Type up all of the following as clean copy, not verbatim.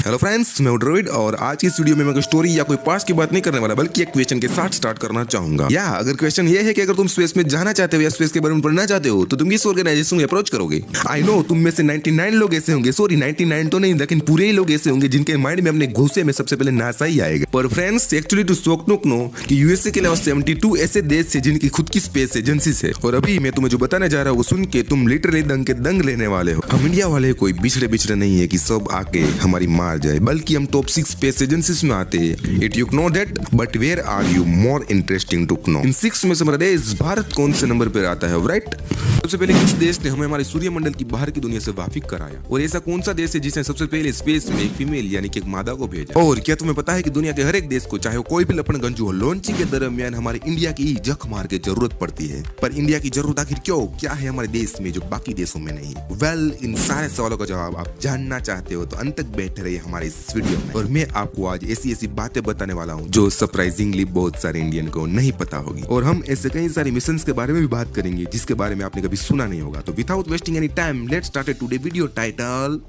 Hello friends, मैं droid और आज की इस वीडियो में मैं कोई स्टोरी या कोई पास्ट की बात नहीं करने वाला बल्कि एक क्वेश्चन के साथ स्टार्ट करना चाहूंगा। या अगर क्वेश्चन ये है कि अगर तुम स्पेस में जाना चाहते हो या स्पेस के बारे में पढ़ना चाहते हो तो तुम किस ऑर्गेनाइजेशन में अप्रोच करोगे। आई नो तुम में से 99 लोग ऐसे होंगे, सॉरी 99 तो नहीं लेकिन पूरे ही लोग ऐसे होंगे जिनके माइंड में अपने घुसे में सबसे पहले नासा ही आएगा। पर friends actually to shock know कि यूएसए के अलावा 72 ऐसे देश है जिनकी खुद की स्पेस एजेंसीज है। और अभी मैं तुम्हें जो बताने जा रहा हूँ वो सुन के तुम लिटरली दंग के दंग लेने वाले हो। हम इंडिया वाले कोई बिछड़े नहीं है कि सब आके हमारी मार जाए, बल्कि हम टॉप 6 स्पेस एजेंसीज में आते हैं। It you know that, but where are you more interesting to know. इन 6 में से हमारा देश भारत कौन से नंबर पर आता है, राइट? सबसे पहले किस देश ने हमें हमारे सूर्यमंडल की बाहर की दुनिया से वाकिफ कराया, और ऐसा कौन सा देश है जिसने सबसे पहले स्पेस में एक फीमेल यानी कि एक मादा को भेजा? और क्या तुम्हें पता है कि दुनिया के हर एक देश को चाहे कोई भी लपन गंजू हो, लॉन्चिंग के दरमियान हमारे इंडिया की जख मार के जरूरत पड़ती है। पर इंडिया की जरूरत आखिर क्यों, क्या है हमारे देश में जो बाकी देशों में नहीं? वेल, इन सारे सवालों का जवाब आप जानना चाहते हो तो अंत तक बैठे रहिए हमारे इस वीडियो में। और मैं आपको आज ऐसी बातें बताने वाला हूँ जो सरप्राइजिंगली बहुत सारे इंडियन को नहीं पता होगी। और हम ऐसे कई सारे मिशंस के बारे में भी बात करेंगे जिसके बारे में आपने कभी सुना नहीं होगा। तो without wasting any time, let's start today video title.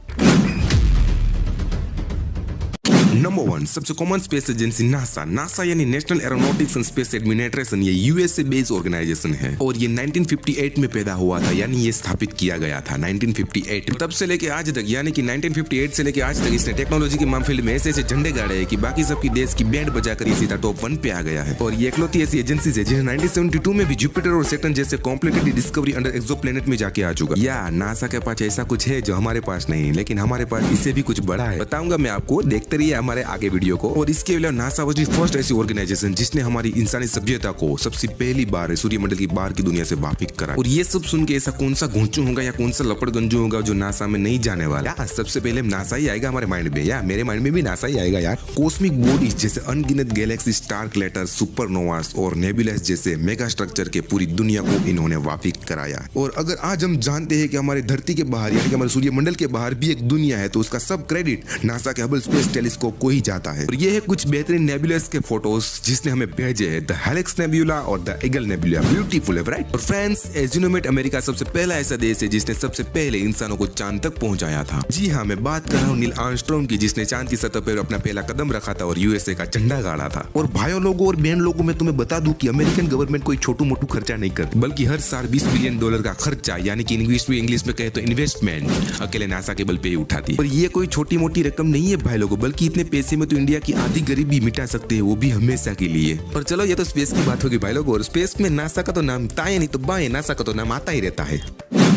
Number 1, सबसे common space agency NASA. NASA यानी National Aeronautics and Space Administration, ये यूएसए बेस्ड ऑर्गेनाइजेशन है और ये 1958 में पैदा हुआ था, यानी ये स्थापित किया गया था 1958। तब से लेके आज तक, यानी कि 1958 से लेके आज तक इसने टेक्नोलॉजी के मामले में ऐसे झंडे गाड़े हैं कि बाकी सबकी देश की बैंड बजाकर ये सीधा टॉप 1 पे आ गया है। और ये इकलौती ऐसी एजेंसी है जिन्हें 1972 में भी जुपिटर और सैटर्न जैसे कॉम्प्लिकेटेड डिस्कवरी अंडर एक्सोप्लैनेट में जाके आ चुका। या नासा के पास ऐसा कुछ है जो हमारे पास नहीं, लेकिन हमारे पास इससे भी कुछ बड़ा है। बताऊंगा मैं आपको, देखते रहिए हमारे आगे वीडियो को। और इसके अलावा नासा वाज द फर्स्ट ऐसी ऑर्गेनाइजेशन जिसने हमारी इंसानी सभ्यता को सबसे पहली बार सूर्यमंडल की बाहर की दुनिया से वाकिफ करा। और ये सब सुन के ऐसा कौन सा घोंचू होगा या कौन सा लपड़ गंजू होगा जो नासा में नहीं जाने वाला? सबसे पहले नासा ही आएगा हमारे माइंड में, या मेरे माइंड में भी नासा ही आएगा यार। कॉस्मिक बॉडीज जैसे अनगिनत गैलेक्सी, स्टार क्लस्टर, सुपरनोवास और नेबुलास जैसे मेगा स्ट्रक्चर के पूरी दुनिया को इन्होंने वाकिफ कराया। और अगर आज हम जानते हैं कि हमारे धरती के बाहर यानी कि हमारे सूर्यमंडल के बाहर भी एक दुनिया है, तो उसका सब क्रेडिट नासा के हबल स्पेस टेलीस्कोप को ही जाता है। और ये है कुछ बेहतरीन नेबुलास के फोटोज जिसने हमें भेजे हैं, द हेलिक्स नेबुला और द ईगल नेबुला। ब्यूटीफुल है, राइट? और friends, as you know it, America सबसे पहला ऐसा देश है जिसने सबसे पहले इंसानों को चांद तक पहुंचाया था। जी हाँ, मैं बात कर रहा हूँ नील आर्मस्ट्रांग की, जिसने चांद की सतह पर अपना पहला कदम रखा था और यूएसए का झंडा गाड़ा था। और भाइयों लोगों और बहन लोगों, मैं तुम्हें बता दूं कि अमेरिकन गवर्नमेंट कोई छोटू मोटू खर्चा नहीं करती, बल्कि हर साल $20 बिलियन का खर्चा, यानी कि इंग्लिश में कहे तो इन्वेस्टमेंट, अकेले नासा के बल पे ही उठाती है। और ये कोई छोटी मोटी रकम नहीं है भाई लोगों, बल्कि इतने पैसे में तो इंडिया की आधी गरीबी मिटा सकते हैं, वो भी हमेशा के लिए। और चलो, ये तो स्पेस की बात होगी भाई लोग। और स्पेस में नासा का तो नाम ताए नहीं तो बाएं, नासा का तो नाम आता ही रहता है।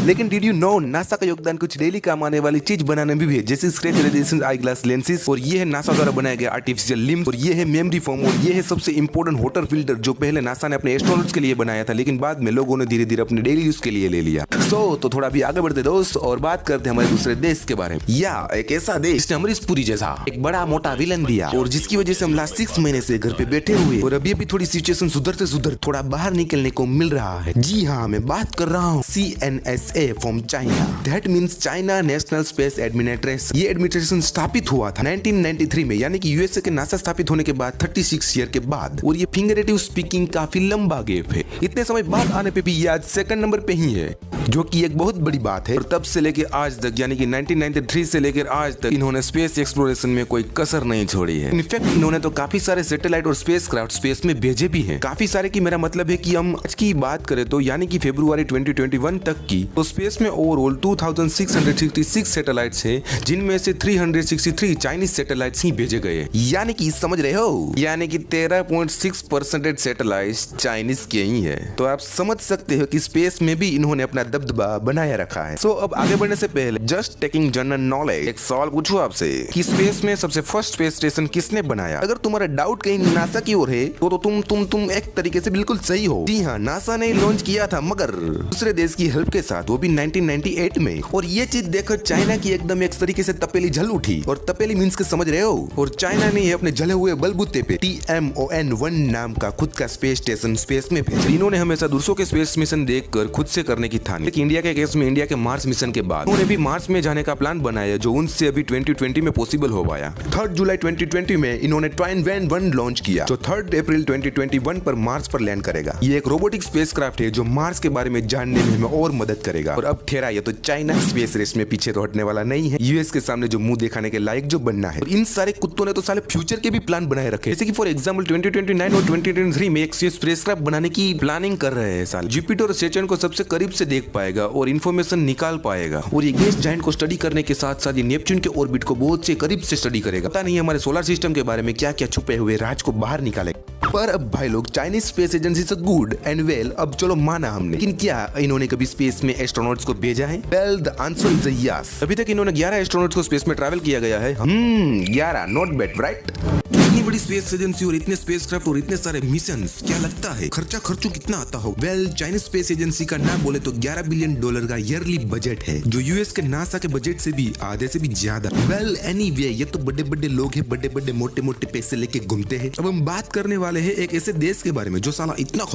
लेकिन डिड यू नो, नासा का योगदान कुछ डेली काम आने वाली चीज बनाने में भी है, जैसे स्क्रैच रेडिएशन आई ग्लास लेंसेज, और ये है नासा द्वारा बनाया गया आर्टिफिशियल लिम्ब, और ये है मेमोरी फोम, और ये है सबसे इंपॉर्टेंट वाटर फिल्टर जो पहले नासा ने अपने एस्ट्रोनॉट्स के लिए बनाया था, लेकिन बाद में लोगों ने धीरे धीरे अपने डेली यूज के लिए ले लिया। तो थोड़ा भी आगे बढ़ते दोस्त और बात करते हैं हमारे दूसरे देश के बारे में। या एक ऐसा देश जिसने अमरीश पुरी जैसा एक बड़ा मोटा विलन दिया, और जिसकी वजह से हम लास्ट 6 महीने से घर पे बैठे हुए, और अभी थोड़ी सिचुएशन सुधर थोड़ा बाहर निकलने को मिल रहा है। जी हाँ, मैं बात कर रहा हूँ CNSA from China. That means China national space Administration. ये एडमिनिस्ट्रेशन स्थापित हुआ था 1993 में, यानी कि यूएसए के नासा स्थापित होने के बाद 36 ईयर के बाद। और ये फिंगरेटिव स्पीकिंग काफी लंबा गैप है, इतने समय बाद आने पे भी ये आज 2nd नंबर पे ही है, जो कि एक बहुत बड़ी बात है। और तब से लेकर आज तक, यानी कि 1993 से लेकर आज तक, इन्होंने स्पेस एक्सप्लोरेशन में कोई कसर नहीं छोड़ी है। इनफैक्ट इन्होंने तो काफी सारे सैटेलाइट और स्पेसक्राफ्ट स्पेस में भेजे भी हैं। काफी सारे की मेरा मतलब है कि हम आज की बात करें तो, यानी कि फरवरी 2021 तक की, तो स्पेस में ओवरऑल 2666 सैटेलाइट्स हैं, जिनमें से 363 चाइनीज सैटेलाइट्स ही भेजे गए। यानी कि समझ रहे हो, यानी कि 13.6% सैटेलाइट्स चाइनीज के ही है। तो आप समझ सकते हो कि स्पेस में भी इन्होंने अपना दबदबा बनाया रखा है। सो अब आगे बढ़ने से पहले जस्ट टेकिंग जनरल नॉलेज, एक सवाल पूछूं आपसे कि स्पेस में सबसे फर्स्ट स्पेस स्टेशन किसने बनाया? अगर तुम्हारा डाउट कहीं नासा की ओर है तो तुम एक तरीके से बिल्कुल सही हो। जी हाँ, नासा ने लॉन्च किया था, मगर दूसरे देश की हेल्प के साथ, वो भी 1998 में। और ये चीज देखकर चाइना की एकदम एक तरीके से तपेली जल उठी। और तपेली मीन्स के समझ रहे हो। और चाइना ने अपने जले हुए बलबूते पे TMON-1 नाम का खुद का स्पेस स्टेशन स्पेस में भेजा। इन्होंने हमेशा दूसरों के स्पेस मिशन देखकर खुद से करने की ठानी। में। लेकिन इंडिया के केस में इंडिया के मार्स मिशन के बाद उन्होंने भी मार्स में जाने का प्लान बनाया जो उनसे अभी 2020 में पॉसिबल हो पाया। 3 जुलाई 2020 में इन्होंने टाइनवैन 1 लॉन्च किया जो 3 अप्रैल 2021 पर मार्स पर लैंड करेगा। ये एक रोबोटिक स्पेसक्राफ्ट है जो मार्स के बारे में जानने में हमें और मदद करेगा। और अब ठहरा ये तो चाइना स्पेस रेस में पीछे तो हटने वाला नहीं है। यूएस के सामने जो मुंह दिखाने के लायक जो बनना है। और इन सारे कुत्तों ने तो साले फ्यूचर के भी प्लान बनाए रखे, जैसे कि फॉर एग्जांपल 2029 और 2023 में एक स्पेसक्राफ्ट बनाने की प्लानिंग कर रहे हैं। साल जुपिटर और सैटर्न को सबसे करीब से देख पाएगा और इन्फॉर्मेशन निकाल पाएगा। और ये गैस जायंट को स्टडी करने के साथ साथ ये नेपच्यून के ऑर्बिट को बहुत से करीब से स्टडी करेगा। पता नहीं हमारे सोलर सिस्टम के बारे में क्या क्या छुपे हुए राज को बाहर निकालेगा। पर अब भाई लोग चाइनीज स्पेस एजेंसी से गुड एंड वेल, अब चलो माना हमने, लेकिन क्या इन्होंने कभी स्पेस में एस्ट्रोनॉट्स को भेजा है? Well the answer is yes. अभी तक इन्होंने 11 एस्ट्रोनॉट्स को स्पेस में ट्रैवल किया गया है। 11 नॉट बैड राइट। इतनी बड़ी स्पेस एजेंसी और इतने स्पेसक्राफ्ट और इतने सारे मिशंस, क्या लगता है खर्चो कितना आता हो? वेल चाइनीज स्पेस एजेंसी का ना बोले तो $11 बिलियन का ईयरली बजट है जो यूएस के नासा के बजट से भी आधे से भी ज्यादा। वेल एनीवे, ये तो बड़े बड़े लोग हैं, बड़े बड़े मोटे मोटे पैसे लेके घूमते हैं। अब हम बात करने वाले हैं एक ऐसे देश के बारे में जो साला इतना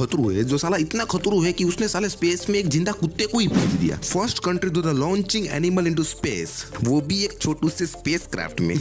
खतरू है कि उसने साले स्पेस में एक जिंदा कुत्ते को ही भेज दिया। First country to the launching animal into space, वो भी एक छोटू से स्पेसक्राफ्ट में।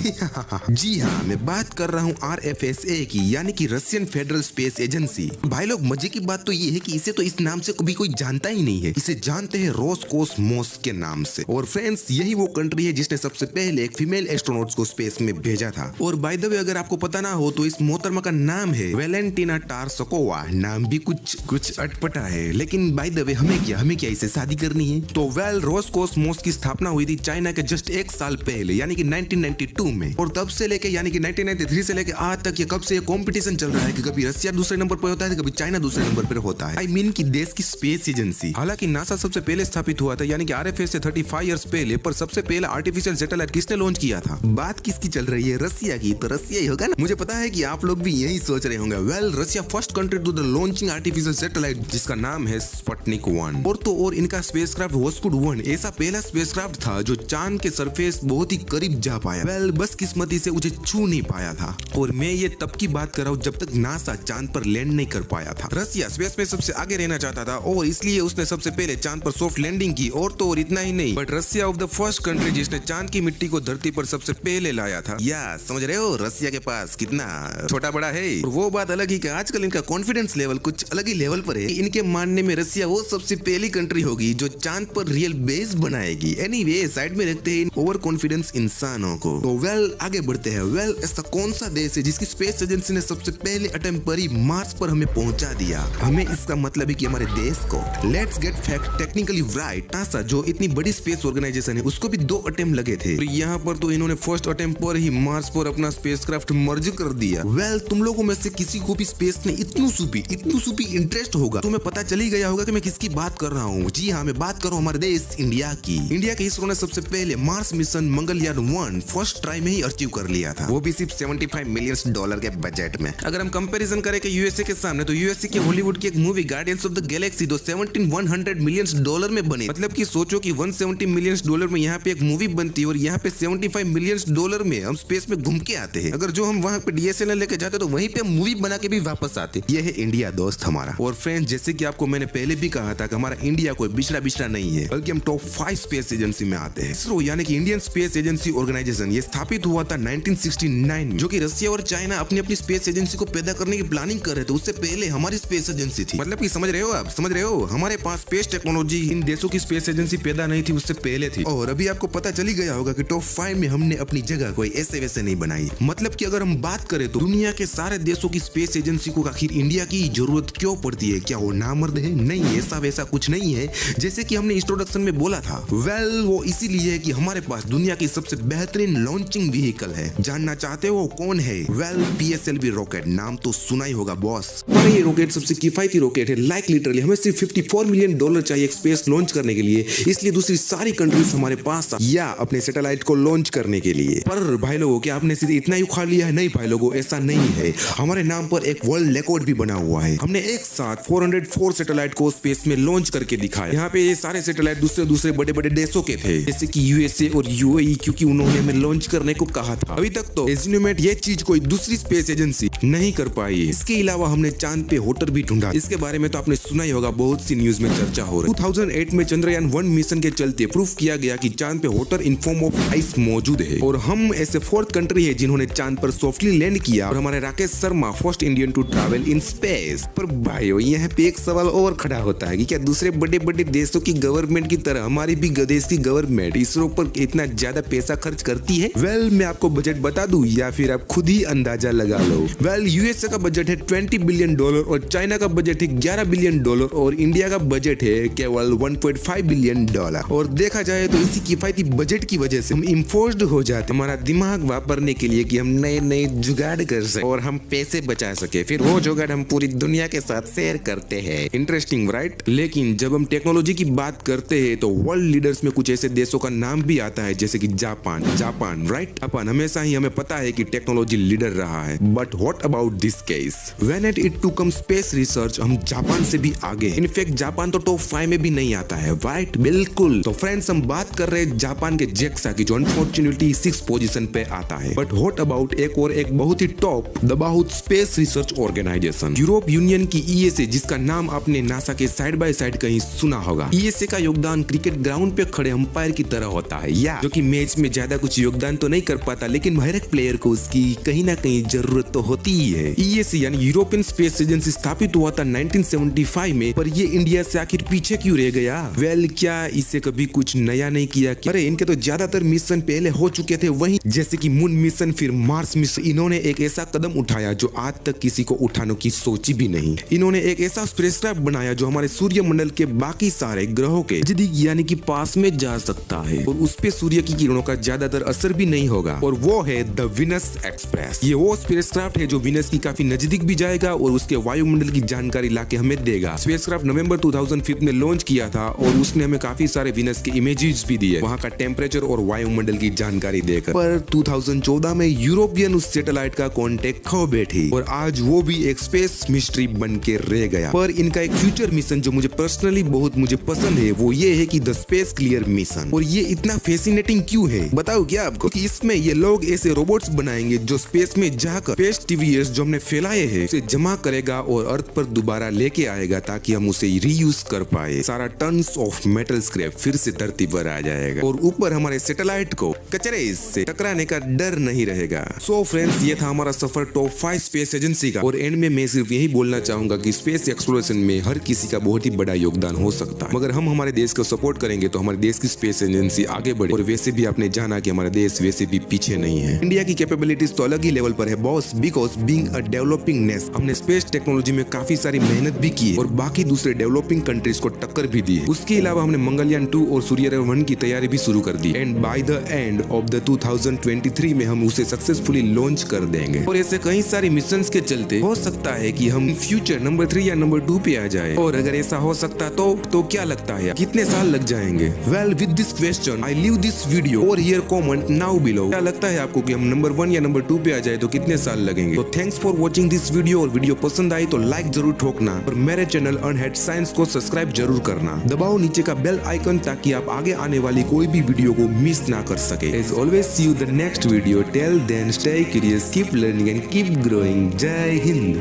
जी हाँ, मैं बात कर रहा हूँ RFSA की, यानी कि रशियन फेडरल स्पेस एजेंसी। भाई लोग मजे की बात तो ये है कि इसे तो इस नाम से कभी कोई जानता ही नहीं है। इसे जानते हैं रोसकोसमोस के नाम से। और फ्रेंड्स, यही वो कंट्री है जिसने सबसे पहले एक फीमेल एस्ट्रोनॉट्स को स्पेस में भेजा था। और बाय द वे, अगर आपको पता ना हो तो इस मोहतरमा का नाम है वेलेंटिना टारसकोवा। नाम भी कुछ अटपटा है, लेकिन बाय द वे हमें क्या इसे शादी करनी है? तो वेल, रोसकोसमोस की स्थापना हुई थी चाइना के जस्ट 1 साल पहले, यानी कि 1992 में। और तब से लेके यानी कि 1993 से लेके आज तक ये कब से कंपटीशन चल रहा है कि कभी रशिया दूसरे नंबर पर होता है, कभी चाइना दूसरे नंबर पर होता है। आई मीन कि देश की स्पेस एजेंसी। हालांकि नासा सबसे पहले स्थापित हुआ था, यानी कि RFS से 35 इयर्स पहले, पर सबसे पहला आर्टिफिशियल सैटेलाइट किसने लॉन्च किया था? बात किसकी चल रही है? रशिया की। तो रशिया ही होगा ना। मुझे पता है कि आप लोग भी यही सोच रहे होंगे। Well, Russia first country to the launching artificial satellite, जिसका नाम है स्पुतनिक 1। और इनका स्पेसक्राफ्ट वोस्पुट 1 ऐसा पहला स्पेसक्राफ्ट था जो चांद के सरफेस बहुत ही करीब जा पाया। वेल, बस किस्मती से उसे छू नहीं पाया था। और मैं ये तब की बात कर रहा हूँ जब तक नासा चांद पर लैंड नहीं कर पाया था। रशिया स्पेस में सबसे आगे रहना चाहता था और इसलिए उसने सबसे पहले चांद पर सॉफ्ट लैंडिंग की। और तो और इतना ही नहीं, but Russia of the first country जिसने चांद की मिट्टी को धरती पर सबसे पहले लाया था। या समझ रहे हो रशिया के पास कितना छोटा बड़ा है। और वो बात अलग ही कि आजकल इनका कॉन्फिडेंस लेवल कुछ अलग ही लेवल पर है। इनके मानने में रशिया वो सबसे पहली कंट्री होगी जो चांद पर रियल बेस बनाएगी। एनीवे, साइड में रखते हैं ओवर कॉन्फिडेंस इंसानों को। तो वेल, आगे बढ़ते हैं। वेल, ऐसा कौन सा देश है जिसकी स्पेस एजेंसी ने सबसे पहले अटेम्प्ट पर ही मार्स पर हमें पहुंचा दिया? हमें इसका मतलब है कि हमारे देश को। Let's get fact technically right. NASA जो इतनी बड़ी स्पेस ऑर्गेनाइजेशन है, उसको भी 2 अटेम्प्ट लगे थे। यहाँ पर तो इन्होंने फर्स्ट अटेम्प्ट पर ही मार्स पर अपना स्पेसक्राफ्ट मर्ज कर दिया। वेल, तुम लोगों में से किसी को भी स्पेस में इतनी सूपी इंटरेस्ट होगा, तुम्हें पता चली गया होगा कि मैं किसकी बात कर रहा हूँ। जी हाँ, मैं बात कर रहा हूँ हमारे देश इंडिया की। इंडिया के इसरो ने सबसे पहले Mars mission Mangalyaan 1 first try में ही अचीव कर लिया था, वो भी सिर्फ $75 मिलियन के बजट में। अगर हम कंपैरिजन करें कि यूएसए के सामने, तो यूएसए के हॉलीवुड की एक movie guardians of the Galaxy तो $1,700 मिलियन में बने। मतलब कि सोचो कि $170 मिलियन में यहाँ पे एक मूवी बनती है और यहाँ पे $75 मिलियन में हम स्पेस में घूम के आते हैं। अगर जो हम वहाँ पे DSLR लेके जाते तो वहीं पे मूवी बना के भी वापस आते। ये है इंडिया दोस्त हमारा। और फ्रेंड्स, जैसे कि आपको मैंने पहले भी कहा था कि हमारा इंडिया कोई बिछड़ा नहीं है, बल्कि हम टॉप 5 स्पेस एजेंसी में आते हैं। इसरो यानी कि इंडियन स्पेस एजेंसी ऑर्गेनाइजेशन, ये स्थापित हुआ था 1969, जो कि रशिया और चाइना अपनी स्पेस एजेंसी को पैदा करने की प्लानिंग कर रहे थे। उससे पहले हमारी स्पेस एजेंसी थी। मतलब कि समझ रहे हो आप? समझ रहे हो? हमारे पास स्पेस टेक्नोलॉजी इन देशों की स्पेस एजेंसी पैदा नहीं थी, उससे पहले थी। और अभी आपको पता चली गया होगा कि टॉप 5 में हमने अपनी जगह कोई ऐसे वैसे नहीं बनाई। मतलब कि अगर हम बात करें तो दुनिया के सारे देशों की स्पेस एजेंसी को आखिर इंडिया की जरूरत क्यों पड़ती है? क्या वो नामर्द है? नहीं, ऐसा वैसा कुछ नहीं है, जैसे कि हमने इंट्रोडक्शन में बोला था। वेल, वो इसीलिए है कि हमारे पास दुनिया की सबसे बेहतरीन लॉन्चिंग व्हीकल है। जानना चाहते हो कौन है? वेल, PSLV रॉकेट, नाम तो सुना ही होगा बॉस। पर ये रॉकेट सबसे किफायती रॉकेट है। लाइक लिटरली हमें सिर्फ $54 मिलियन चाहिए स्पेस लॉन्च करने के लिए, इसलिए दूसरी सारी कंट्रीज हमारे पास या अपने सैटेलाइट को लॉन्च करने के लिए। पर भाई लोगों, क्या आपने सिर्फ इतना ही उखाड़ लिया है? नहीं भाई लोगों, ऐसा नहीं है। हमारे नाम पर एक वर्ल्ड रिकॉर्ड भी बना हुआ है। हमने एक साथ 404 सैटेलाइट को स्पेस में लॉन्च करके दिखाया। यहाँ पे ये सारे सैटेलाइट दूसरे बड़े देशों के थे, जैसे कि USA और UAE, क्योंकि उन्होंने हमें लॉन्च करने को कहा था। अभी तक तो एस्ट्रोनॉट ये चीज कोई दूसरी स्पेस एजेंसी नहीं कर पाई। इसके अलावा हमने चांद पे होटल भी ढूंढा। इसके बारे में तो आपने सुना ही होगा, बहुत सी न्यूज में चर्चा हो रही है। 2008 में चंद्रयान 1 मिशन के चलते प्रूफ किया गया कि चांद पे hotel in form of ice मौजूद है और हम ऐसे 4th कंट्री है जिन्होंने चांद पर सॉफ्टली लैंड किया और हमारे Rakesh Sharma first Indian to travel in space. पर भाइयों यहाँ पे एक सवाल और खड़ा होता है कि क्या दूसरे बड़े बड़े देशों की गवर्नमेंट की तरह हमारी भी देश की गवर्नमेंट इसरो पर इतना ज्यादा पैसा खर्च करती है? वेल, मैं आपको बजट बता दूं या फिर आप खुद ही अंदाजा लगा लो। वेल, यूएसए का बजट है $20 बिलियन और चाइना का बजट है $11 बिलियन और इंडिया का बजट है केवल $1.5 बिलियन। और देखा जाए तो इसी किफायती बजट की वजह से हम इन्फोर्स्ड हो जाते, हमारा दिमाग वापरने के लिए कि हम नए नए जुगाड़ कर सके और हम पैसे बचा सके, फिर वो जुगाड़ हम पूरी दुनिया के साथ शेयर करते हैं। Interesting right? लेकिन जब हम टेक्नोलॉजी की बात करते हैं तो वर्ल्ड लीडर्स में कुछ ऐसे देशों का नाम भी आता है जैसे कि जापान राइट? अपन हमेशा ही हमें पता है कि टेक्नोलॉजी लीडर रहा है, but what about this case? When it to come space research हम जापान से भी आगे। इनफैक्ट जापान तो टॉप 5 में भी नहीं आता है, राइट? बिल्कुल। तो फ्रेंड्स, हम बात कर रहे हैं जापान के जेक्सा की, जो अनफॉर्चुनेटली 6th पोजीशन पे आता है। बट व्हाट अबाउट एक बहुत ही टॉप दबाहुत space research organisation, Europe union की ईएसए, जिसका नाम आपने नासा के साइड बाय साइड कहीं सुना होगा। ईएसए का योगदान क्रिकेट ग्राउंड पे खड़े अंपायर की तरह होता है, या जो कि मैच में ज्यादा कुछ योगदान तो नहीं कर पाता, लेकिन हर एक प्लेयर को उसकी कहीं ना कहीं जरूरत तो होती ही है। ईएसए यानी यूरोपियन स्पेस एजेंसी स्थापित हुआ था 1975 में, पर ये इंडिया से आखिर पीछे क्यों रह गया? वेल, क्या इससे कभी कुछ नया नहीं किया? अरे इनके तो ज्यादातर मिशन पहले हो चुके थे, वही जैसे कि मून मिशन, फिर मार्स मिशन। इन्होंने एक ऐसा कदम उठाया जो आज तक किसी को उठाने की सोची भी नहीं। इन्होंने एक ऐसा स्पेसक्राफ्ट बनाया जो हमारे सूर्य मंडल के बाकी सारे ग्रहों के नजदीक यानी कि पास में जा सकता है और उस पे सूर्य की किरणों का ज्यादातर असर भी नहीं होगा, और वो है द विनस एक्सप्रेस। ये वो स्पेसक्राफ्ट है जो विनस की काफी नजदीक भी जाएगा और उसके वायुमंडल की जानकारी लाके हमें देगा। स्पेसक्राफ्ट नवंबर 2005 में लॉन्च किया था और उसने हमें काफी सारे विनस के इमेजेस भी दिए, वहाँ का टेम्परेचर और वायुमंडल की जानकारी देकर। पर 2014 में यूरोपियन उस सैटेलाइट का कांटेक्ट खो बैठी और आज वो भी एक स्पेस मिस्ट्री बन के रह गया। पर इनका एक फ्यूचर मिशन जो मुझे पर्सनली बहुत पसंद है वो ये है कि द स्पेस क्लियर मिशन। और ये इतना फैसिनेटिंग क्यों है बताओ क्या आपको? कि इसमें ये लोग ऐसे रोबोट्स बनाएंगे जो स्पेस में जाकर वेस्ट टीवीएस जो हमने फैलाए हैं उसे जमा करेगा और अर्थ पर दोबारा लेके आएगा ताकि हम उसे रीयूज कर पाए। सारा टन्स ऑफ मेटल स्क्रैप फिर से धरती पर आ जाएगा और ऊपर हमारे सैटेलाइट को कचरे से टकराने का डर नहीं रहेगा। सो फ्रेंड्स, ये था हमारा सफर टॉप 5 स्पेस एजेंसी का, और एंड में मैं सिर्फ यही बोलना चाहूंगा कि स्पेस एक्सप्लोरेशन में हर किसी का बहुत ही बड़ा योगदान हो सकता है, मगर हम हमारे देश को सपोर्ट करेंगे तो हमारे देश की स्पेस एजेंसी आगे बढ़े। और वैसे भी आपने जाना कि हमारा देश वैसे भी पीछे नहीं है। इंडिया की कैपेबिलिटीज तो अलग ही लेवल पर है boss, because being a developing nation हमने स्पेस टेक्नोलॉजी में काफी सारी मेहनत भी की है और बाकी दूसरे डेवलपिंग कंट्रीज को टक्कर भी दी है। उसके अलावा हमने मंगलयान 2 और सूर्ययान 1 की तैयारी भी शुरू कर दी, and by the end of the 2023 में हम उसे सक्सेसफुली लॉन्च कर देंगे। और ऐसे कई सारे मिशन के चलते हो सकता है कि हम फ्यूचर नंबर 3 या नंबर 2 पे आ जाए, और अगर ऐसा हो सकता तो क्या लगता है कितने साल लग जाएंगे? Well, with this question I leave this video और हियर कमेंट नाउ बिलो। क्या लगता है आपको कि हम नंबर 1 या नंबर 2 पे आ जाए तो कितने साल लगेंगे? तो thanks for watching this video, और वीडियो पसंद आई तो लाइक जरूर ठोकना और मेरे चैनल अनहेड साइंस को सब्सक्राइब जरूर करना। दबाओ नीचे का बेल आइकन ताकि आप आगे आने वाली कोई भी वीडियो को मिस ना कर सके। As always see you the next video. Till then stay curious, keep learning and keep growing. जय हिंद।